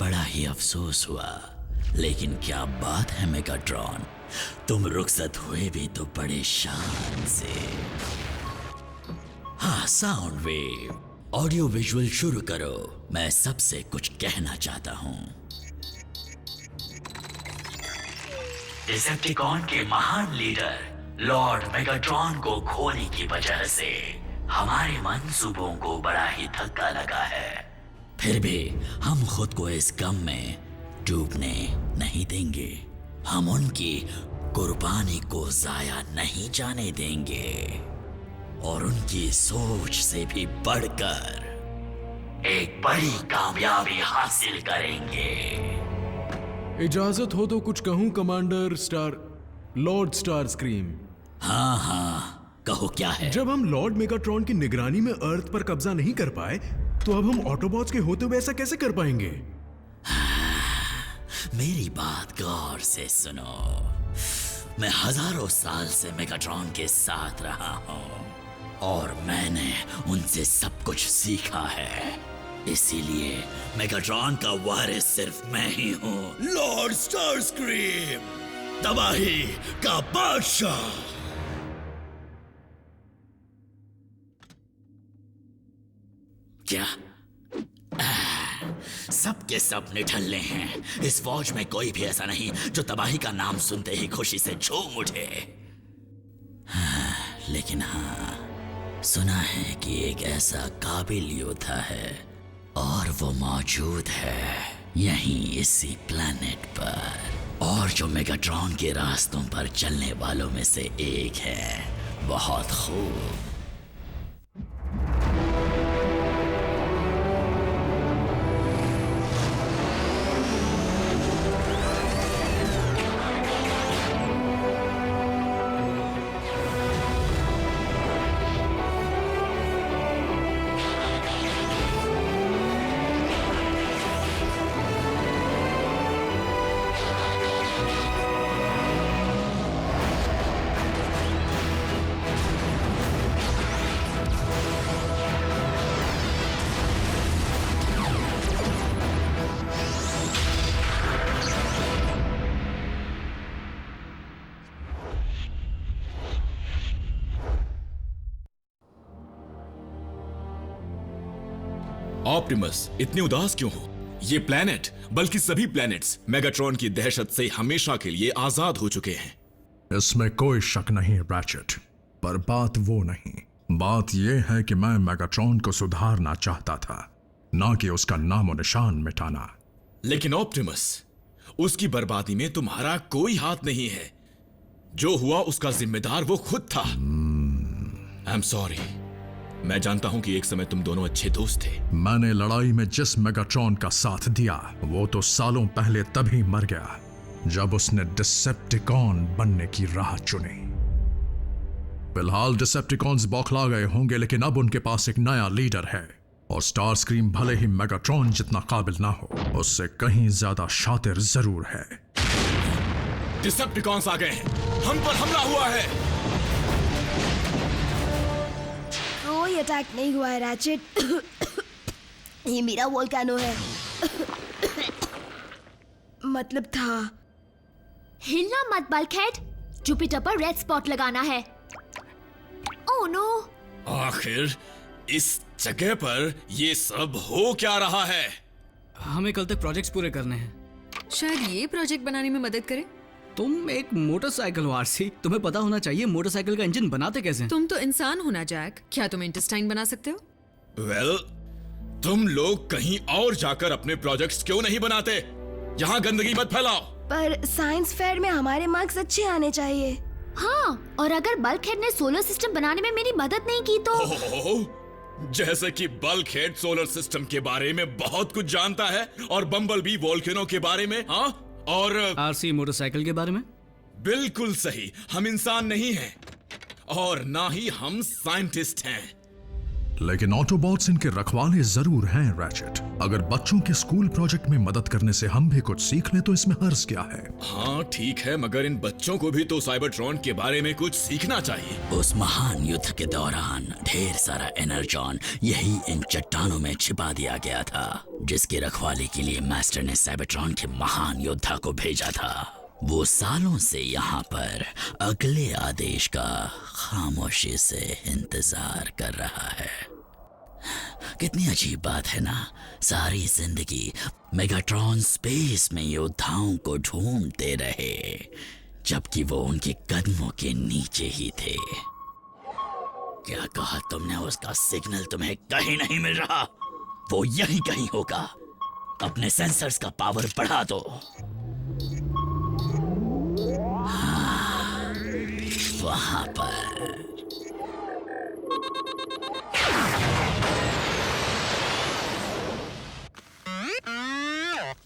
बड़ा ही अफसोस हुआ, लेकिन क्या बात है मेगाट्रॉन, तुम रुखसत हुए भी तो बड़े शान से। हाँ, साउंड वेव, ऑडियो विजुअल शुरू करो, मैं सबसे कुछ कहना चाहता हूँ। डिसेप्टिकॉन के महान लीडर लॉर्ड मेगाट्रॉन को खोने की वजह से हमारे मंसूबों को बड़ा ही धक्का लगा है। फिर भी हम खुद को इस गम में डूबने नहीं देंगे। हम उनकी कुर्बानी को जाया नहीं जाने देंगे और उनकी सोच से भी बढ़कर एक बड़ी कामयाबी हासिल करेंगे। इजाजत हो तो कुछ कहूं कमांडर लॉर्ड स्टार स्क्रीम। हाँ, कहो क्या है? जब हम लॉर्ड मेगाट्रॉन की निगरानी में अर्थ पर कब्जा नहीं कर पाए, तो अब हम ऑटोबॉट्स के होते हुए ऐसा कैसे कर पाएंगे? मेरी बात गौर से सुनो। मैं हजारों साल से मेगाट्रॉन के साथ रहा हूँ और मैंने उनसे सब कुछ सीखा है। इसीलिए मेगाट्रॉन का वारिस सिर्फ मैं ही हूँ, लॉर्ड स्टार स्क्रीम, तबाही का बादशाह। क्या सबके सब निठल्ले हैं? इस फौज में कोई भी ऐसा नहीं जो तबाही का नाम सुनते ही खुशी से झूम उठे। लेकिन हाँ, सुना है कि एक ऐसा काबिल योद्धा है और वो मौजूद है यहीं इसी प्लेनेट पर, और जो मेगाट्रॉन के रास्तों पर चलने वालों में से एक है। बहुत खूब। ऑप्टिमस, इतने उदास क्यों हो? ये प्लेनेट, बल्कि सभी प्लेनेट्स मेगाट्रॉन की दहशत से हमेशा के लिए आजाद हो चुके हैं। इसमें कोई शक नहीं रैचेट, पर बात वो नहीं। बात यह है कि मैं मेगाट्रॉन को सुधारना चाहता था, ना कि उसका नामो निशान मिटाना। लेकिन ऑप्टिमस, उसकी बर्बादी में तुम्हारा कोई हाथ नहीं है। जो हुआ उसका जिम्मेदार वो खुद था। I am sorry. मैं जानता हूं कि एक समय तुम दोनों अच्छे दोस्त थे। मैंने लड़ाई में जिस मेगाट्रॉन का साथ दिया, वो तो सालों पहले तभी मर गया जब उसने डिसेप्टिकॉन बनने की राह चुनी। फिलहाल डिसेप्टिकॉन्स बौखला गए होंगे, लेकिन अब उनके पास एक नया लीडर है और स्टार स्क्रीम भले ही मेगाट्रॉन जितना काबिल ना हो, उससे कहीं ज्यादा शातिर जरूर है। डिसेप्टिकॉन्स आ गए हैं, हम पर हमला हुआ है। कोई अटैक नहीं हुआ है रैचेट। ये मेरा वोल्केनो है। मतलब था। हिलना मत बल्कहेड, जुपिटर पर रेड स्पॉट लगाना है। Oh no! आखिर इस जगह पर ये सब हो क्या रहा है? हमें कल तक प्रोजेक्ट्स पूरे करने हैं। शायद ये प्रोजेक्ट बनाने में मदद करे। तुम एक मोटरसाइकिल हो आरसी, तुम्हें पता होना चाहिए मोटरसाइकिल का इंजन बनाते कैसे। तुम तो इंसान हो ना जैक, क्या तुम इंटेस्टाइन बना सकते हो? वेल, तुम लोग कहीं और जाकर अपने प्रोजेक्ट्स क्यों नहीं बनाते? यहाँ गंदगी मत फैलाओ। पर साइंस फेयर में हमारे मार्क्स अच्छे आने चाहिए। हाँ, और अगर बल्कहेड ने सोलर सिस्टम बनाने में मेरी मदद नहीं की तो। जैसे कि बल्कहेड सोलर सिस्टम के बारे में बहुत कुछ जानता है और बम्बलबी वोल्केनो के बारे में, हाँ, और आरसी मोटरसाइकिल के बारे में। बिल्कुल सही, हम इंसान नहीं हैं और ना ही हम साइंटिस्ट हैं। लेकिन ऑटोबॉट्स इनके रखवाले जरूर हैं रैचेट। अगर बच्चों के स्कूल प्रोजेक्ट में मदद करने से हम भी कुछ सीख लें तो इसमें हर्ज क्या है? हाँ ठीक है, मगर इन बच्चों को भी तो साइबरट्रॉन के बारे में कुछ सीखना चाहिए। उस महान युद्ध के दौरान ढेर सारा एनर्जॉन यही इन चट्टानों में छिपा दिया गया था, जिसकी रखवाली के लिए मास्टर ने साइबरट्रॉन के महान योद्धा को भेजा था। वो सालों से यहाँ पर अगले आदेश का खामोशी से इंतजार कर रहा है। कितनी अजीब बात है ना, सारी जिंदगी मेगाट्रॉन स्पेस में योद्धाओं को ढूंढते रहे, जबकि वो उनके कदमों के नीचे ही थे। क्या कहा तुमने? उसका सिग्नल तुम्हें कहीं नहीं मिल रहा? वो यहीं कहीं होगा। अपने सेंसर्स का पावर बढ़ा दो। हाँ, वहां पर।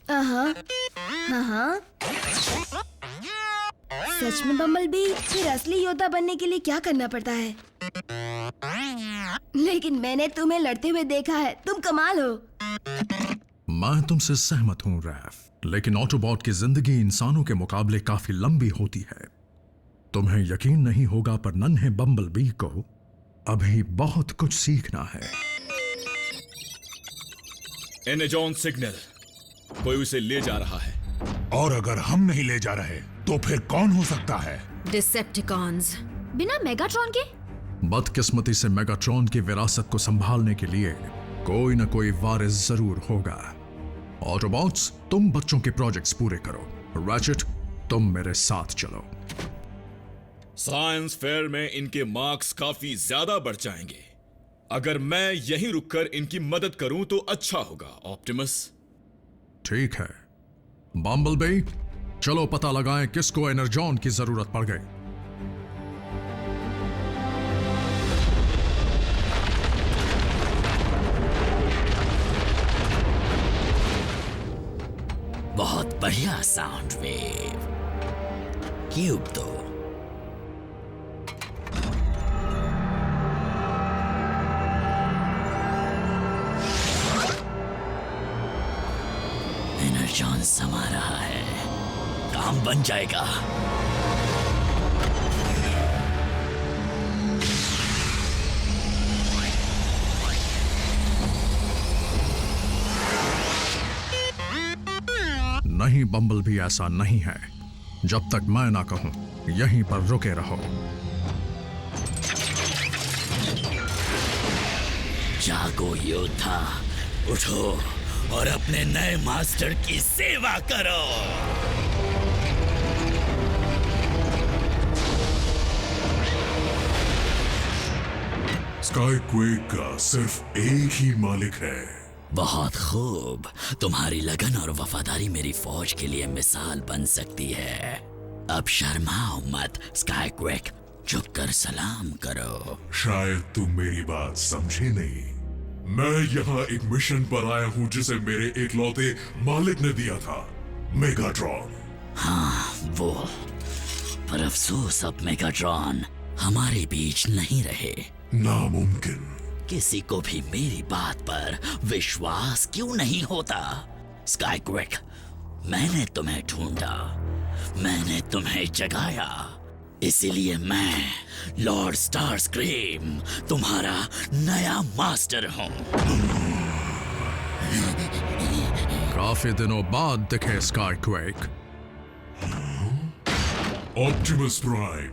हाँ। सच में बम्बल बी, फिर असली योद्धा बनने के लिए क्या करना पड़ता है? लेकिन मैंने तुम्हें लड़ते हुए देखा है, तुम कमाल हो। मैं तुमसे सहमत हूँ रैफ, लेकिन ऑटोबॉट की जिंदगी इंसानों के मुकाबले काफी लंबी होती है। तुम्हें यकीन नहीं होगा पर नन्हे बम्बल बी को अभी बहुत कुछ सीखना है। एनर्जॉन सिग्नल, कोई उसे ले जा रहा है। और अगर हम नहीं ले जा रहे तो फिर कौन हो सकता है? डिसेप्टिकॉन्स। बिना मेगाट्रॉन के? बदकिस्मती से मेगाट्रॉन की विरासत को संभालने के लिए कोई न कोई वारिस जरूर होगा। ऑटोबॉट्स, तुम बच्चों के प्रोजेक्ट्स पूरे करो। रैचेट, तुम मेरे साथ चलो। साइंस फेयर में इनके मार्क्स काफी ज्यादा बढ़ जाएंगे। अगर मैं यहीं रुककर इनकी मदद करूं तो अच्छा होगा। ऑप्टिमस। ठीक है बम्बलबी, चलो पता लगाएं किसको एनर्जॉन की जरूरत पड़ गई। बहुत बढ़िया साउंड वेव। क्यूब दो। एनर्जॉन समा रहा है, काम बन जाएगा। नहीं बम्बल भी, ऐसा नहीं है। जब तक मैं ना कहूं यहीं पर रुके रहो। जागो योद्धा, उठो और अपने नए मास्टर की सेवा करो। स्काईक्वेक का सिर्फ एक ही मालिक है। बहुत खूब, तुम्हारी लगन और वफादारी मेरी फौज के लिए मिसाल बन सकती है। अब शर्माओ मत स्काईक्वेक, झुककर सलाम करो। शायद तुम मेरी बात समझे नहीं। मैं यहाँ एक मिशन पर आया हूँ जिसे मेरे इकलौते मालिक ने दिया था, मेगाट्रॉन। हाँ वो, पर अफसोस अब मेगाट्रॉन हमारे बीच नहीं रहे। नामुमकिन। किसी को भी मेरी बात पर विश्वास क्यों नहीं होता? स्काईक्वेक, मैंने तुम्हें ढूंढा, मैंने तुम्हें जगाया, इसीलिए मैं लॉर्ड स्टारस्क्रीम तुम्हारा नया मास्टर हूं। काफी दिनों बाद दिखे स्काईक्वेक। ऑप्टिमस प्राइम,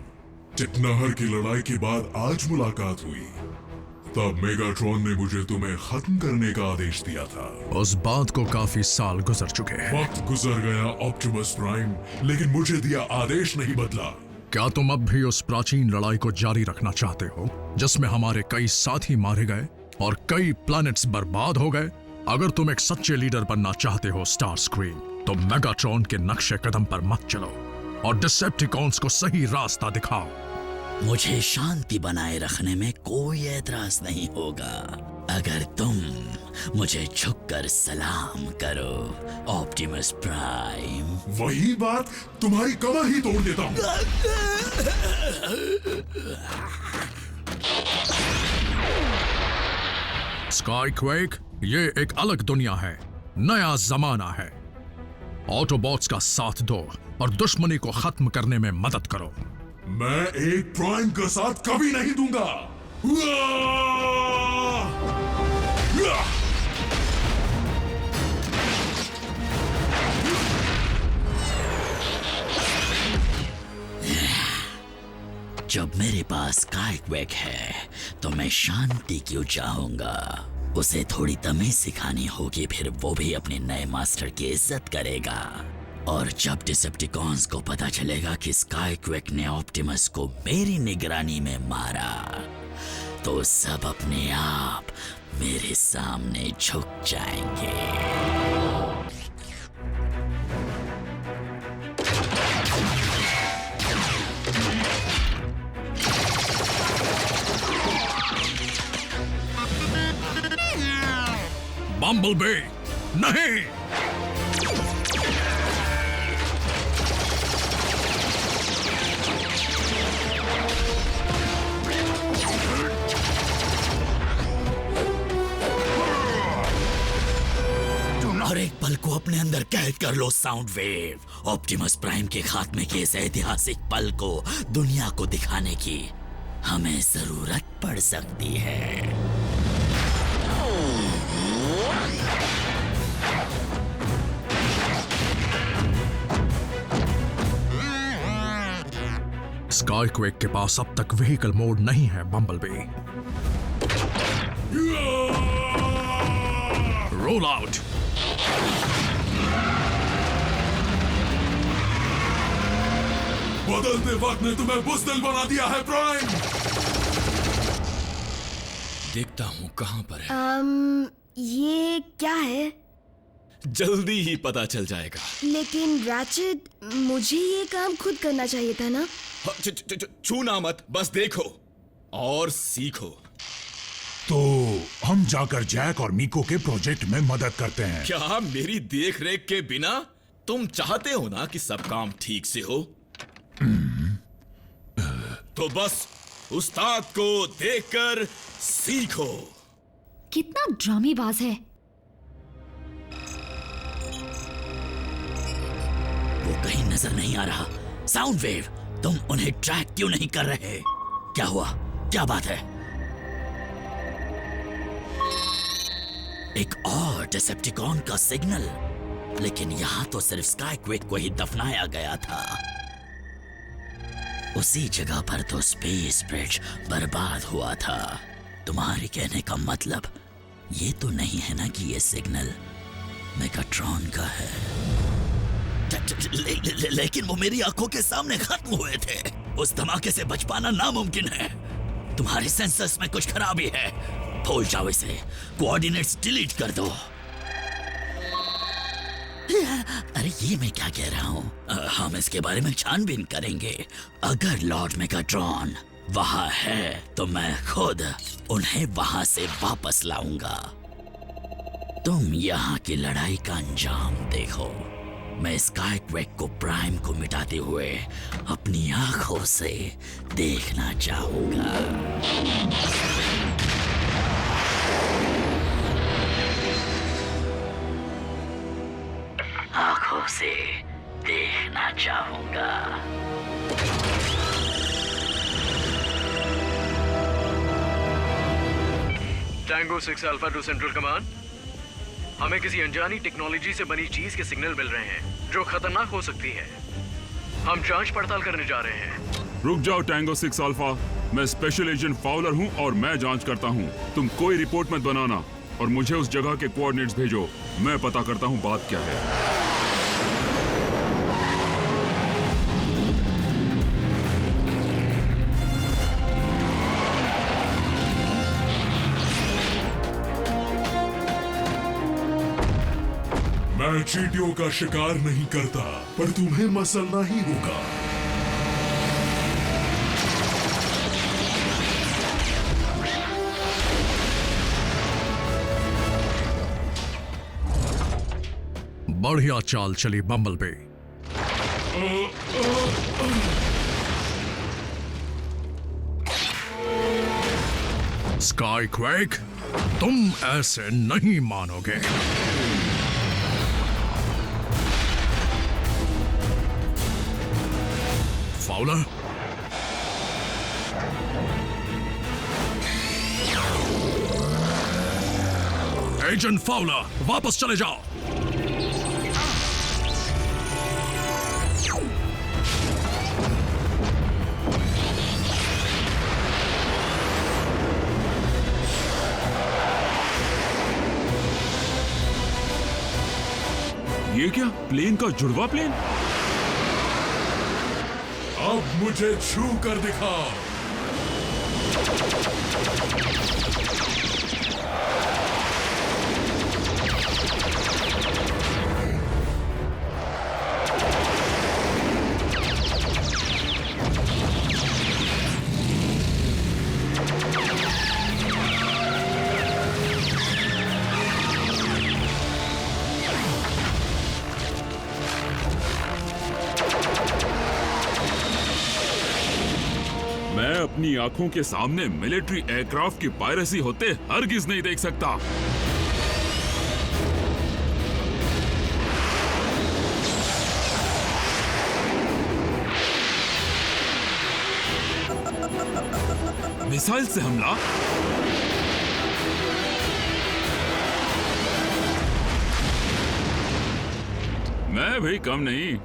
चिकनाहर की लड़ाई के बाद आज मुलाकात हुई। तब मेगाट्रॉन ने मुझे तुम्हें खत्म करने का आदेश दिया था। उस बात को काफी साल गुजर चुके हैं। वक्त गुजर गया ऑप्टिमस प्राइम, लेकिन मुझे दिया आदेश नहीं बदला। क्या तुम अब भी उस प्राचीन लड़ाई को जारी रखना चाहते हो जिसमें हमारे कई साथी मारे गए और कई प्लैनेट्स बर्बाद हो गए? अगर तुम एक सच्चे लीडर बनना चाहते हो स्टारस्क्रीम, तो मेगाट्रॉन के नक्शे कदम पर मत चलो और डिसेप्टिकॉन्स को सही रास्ता दिखाओ। मुझे शांति बनाए रखने में कोई एतराज नहीं होगा अगर तुम मुझे झुककर सलाम करो ऑप्टिमस प्राइम। वही बात तुम्हारी कमर ही तोड़ देता हूँ। स्काईक्वेक, ये एक अलग दुनिया है, नया जमाना है। ऑटोबॉट्स का साथ दो और दुश्मनी को खत्म करने में मदद करो। मैं एक प्राइम का साथ कभी नहीं दूंगा। जब मेरे पास स्काईक्वेक है तो मैं शांति क्यों चाहूंगा। उसे थोड़ी तमीज सिखानी होगी, फिर वो भी अपने नए मास्टर की इज्जत करेगा। और जब डिसेप्टिकॉन्स को पता चलेगा कि स्काईक्वेक ने ऑप्टिमस को मेरी निगरानी में मारा, तो सब अपने आप मेरे सामने झुक जाएंगे। बम्बलबी, नहीं! हर एक पल को अपने अंदर कैद कर low sound wave. Optimus prime के खात्मे के इस ऐतिहासिक पल को दुनिया को दिखाने की हमें जरूरत पड़ सकती है। स्काईक्वेक के पास अब तक व्हीकल मोड नहीं है बम्बलबी। Roll out. बदलते वक्त ने तुम्हें बुज़दिल बना दिया है प्राइम। देखता हूं कहां पर है। ये क्या है? जल्दी ही पता चल जाएगा। लेकिन रैचेट, मुझे ये काम खुद करना चाहिए था ना? छूना मत, बस देखो और सीखो। तो हम जाकर जैक और मीको के प्रोजेक्ट में मदद करते हैं। क्या मेरी देख रेख के बिना? तुम चाहते हो ना कि सब काम ठीक से हो? तो बस उस्ताद को देखकर सीखो। कितना ड्रामेबाज है। वो कहीं नजर नहीं आ रहा। साउंड वेव, तुम उन्हें ट्रैक क्यों नहीं कर रहे? क्या हुआ? क्या बात है? एक और डिसेप्टिकॉन का सिग्नल, लेकिन यहां तो सिर्फ स्काईक्वेक को ही दफनाया गया था। उसी जगह पर तो स्पेस ब्रिज बर्बाद हुआ था। तुम्हारे कहने का मतलब ये तो नहीं है ना कि ये सिग्नल मेगाट्रॉन का है? लेकिन वो मेरी आंखों के सामने खत्म हुए थे। उस धमाके से बच पाना नामुमकिन है। तुम्हारे सेंसर्स में कुछ खराबी है। भूल जाओ इसे। कोऑर्डिनेट्स डिलीट कर दो। अरे ये मैं क्या कह रहा हूँ? हम इसके बारे में छानबीन करेंगे। अगर लॉर्ड मेगाट्रॉन वहां है तो मैं खुद उन्हें वहां से वापस लाऊंगा। तुम यहाँ की लड़ाई का अंजाम देखो। मैं स्काईक्वेक को प्राइम को मिटाते हुए अपनी आंखों से देखना चाहूंगा। आंखों से देखना चाहूंगा। Tango 6 alpha two central command. हमें किसी अनजानी टेक्नोलॉजी से बनी चीज के सिग्नल मिल रहे हैं जो खतरनाक हो सकती है। हम जांच पड़ताल करने जा रहे हैं। रुक जाओ टैंगो 6 अल्फा, मैं स्पेशल एजेंट फाउलर हूं और मैं जांच करता हूं। तुम कोई रिपोर्ट मत बनाना और मुझे उस जगह के कोऑर्डिनेट्स भेजो। मैं पता करता हूं बात क्या है। मैं चींटियों का शिकार नहीं करता, पर तुम्हें मसलना ही होगा। बढ़िया चाल चली बम्बलबी। स्काईक्वेक, तुम ऐसे नहीं मानोगे। फाउलर, एजेंट फाउलर, वापस चले जाओ। ये क्या, प्लेन का जुड़वा प्लेन? अब मुझे छू कर दिखाओ। अपनी आंखों के सामने मिलिट्री एयरक्राफ्ट की पायरेसी होते हरगिज नहीं देख सकता। मिसाइल से हमला, मैं भी कम नहीं।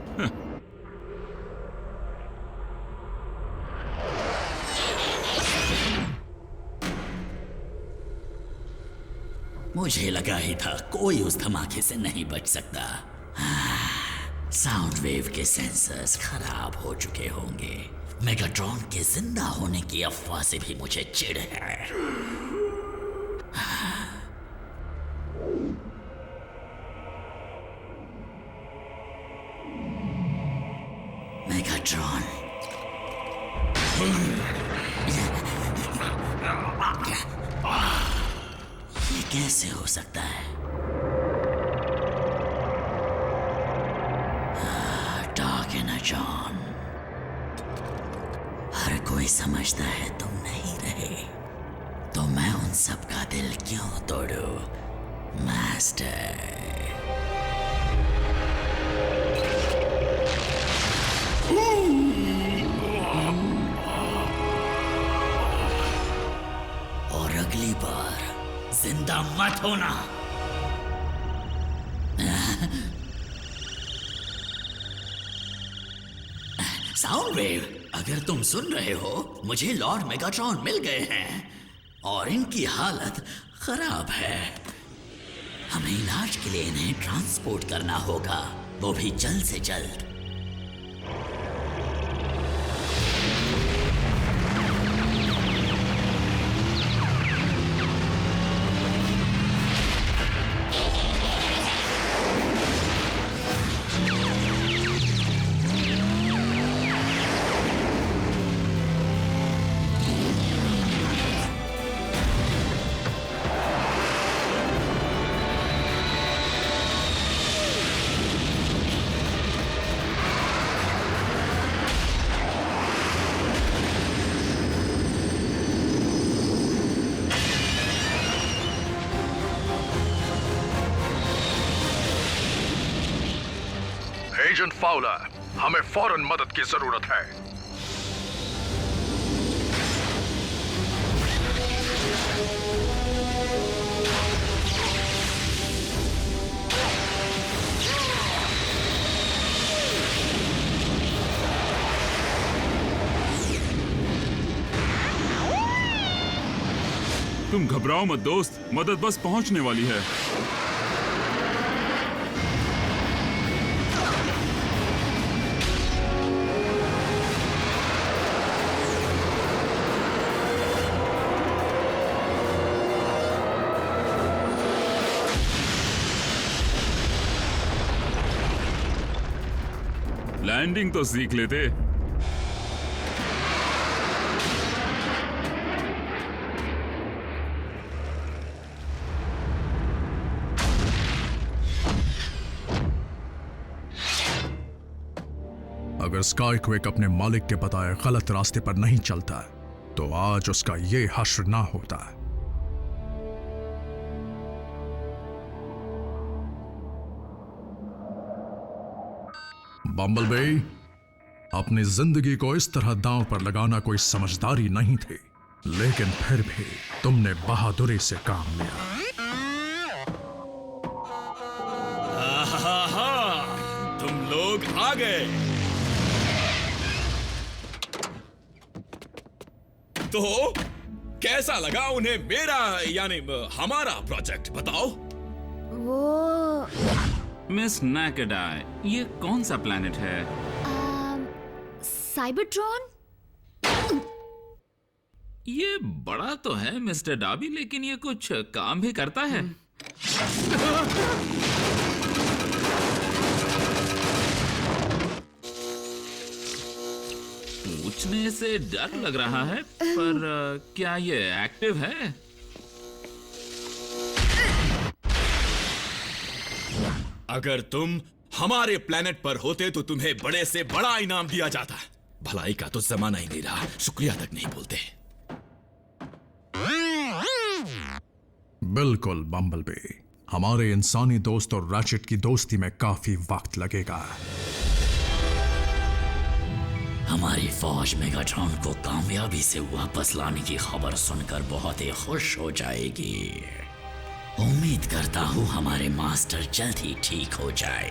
मुझे लगा ही था कोई उस धमाके से नहीं बच सकता। साउंड वेव के सेंसर्स खराब हो चुके होंगे। मेगाट्रॉन के जिंदा होने की अफवाह से भी मुझे चिढ़ है। मेगाट्रॉन, ये कैसे हो सकता है? डार्क एनर्जॉन, हर कोई समझता है तुम नहीं रहे, तो मैं उन सब का दिल क्यों तोड़ूं, मास्टर? और अगली बार जिंदा मत होना। साउंड वेव, अगर तुम सुन रहे हो, मुझे लॉर्ड मेगाट्रॉन मिल गए हैं और इनकी हालत खराब है। हमें इलाज के लिए इन्हें ट्रांसपोर्ट करना होगा, वो भी जल्द से जल्द। एजेंट फाउलर, हमें फौरन मदद की जरूरत है। तुम घबराओ मत दोस्त, मदद बस पहुंचने वाली है। लैंडिंग तो सीख लेते। अगर स्काईक्वेक अपने मालिक के बताए गलत रास्ते पर नहीं चलता, तो आज उसका ये हश्र ना होता। बम्बलबी, अपनी जिंदगी को इस तरह दांव पर लगाना कोई समझदारी नहीं थी, लेकिन फिर भी तुमने बहादुरी से काम लिया। तुम लोग आ गए। तो कैसा लगा उन्हें मेरा यानी हमारा प्रोजेक्ट, बताओ। वो मिस नैकेडाई, ये कौन सा प्लैनेट है? साइबरट्रॉन? ये बड़ा तो है मिस्टर डाबी, लेकिन ये कुछ काम भी करता है। पूछने से डर लग रहा है, पर क्या ये एक्टिव है? अगर तुम हमारे प्लेनेट पर होते तो तुम्हें बड़े से बड़ा इनाम दिया जाता। भलाई का तो जमाना ही नहीं रहा, शुक्रिया तक नहीं बोलते। बिल्कुल बम्बलबी, हमारे इंसानी दोस्त और रैचेट की दोस्ती में काफी वक्त लगेगा। हमारी फौज मेगाट्रॉन को कामयाबी से वापस लाने की खबर सुनकर बहुत ही खुश हो जाएगी। उम्मीद करता हूँ हमारे मास्टर जल्द ही ठीक हो जाए।